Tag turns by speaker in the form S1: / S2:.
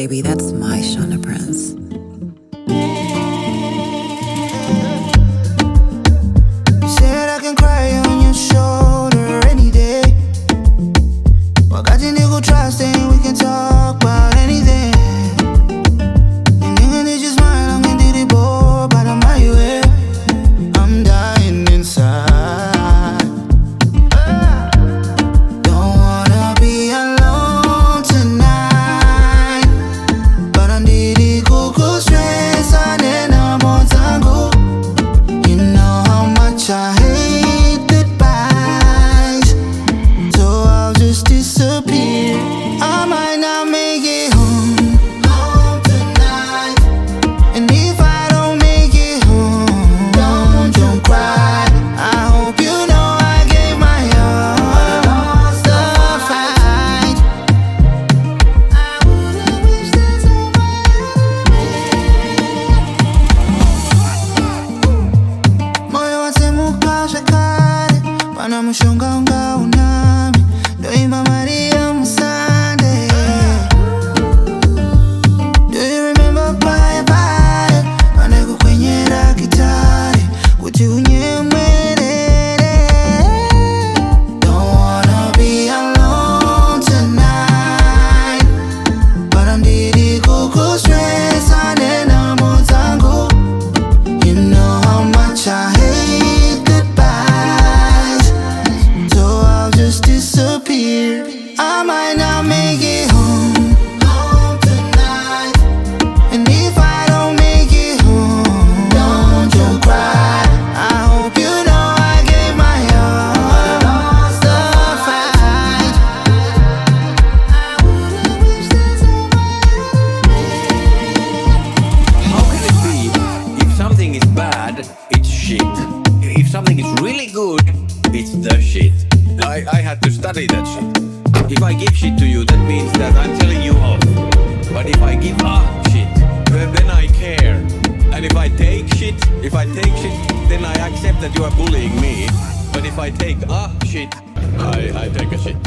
S1: baby, that's my Shona Prince.
S2: You said I can cry on your shoulder any day. Wakati niko trusting, we can talk about anything. And nigga, they just smile on me, did it bored, but I'm my way. I'm dying inside. Don't wanna be alone tonight, but I'm didi kuku stress on and I'm on tango. You know how much I hate goodbyes, so I'll just disappear. I might not make it home tonight, and if I don't make it home, don't cry. I hope you know I gave my all, lost the fight. I would've wished this on my moyo wasemuka shakari, pana mshonga unga unami, doima Maria Musande. Do you remember bye bye? Maneko kwenye rakitari, kuti unyemwerere. Don't wanna be alone tonight, but I'm didi kuku stress on and I'm on tango. You know how much I hate goodbyes, so I'll just disappear. I might not make it home tonight, and if I don't make it home, don't cry. I hope you know I gave my all, lost the fight. I would've wished this on
S3: How can it be if something is bad, it's shit? If something is really good, it's the shit. I had to study that shit. If I give shit to you, that means that I'm telling you off. But if I give shit, then I care. And if I take shit, then I accept that you are bullying me. But if I take shit, I take a shit.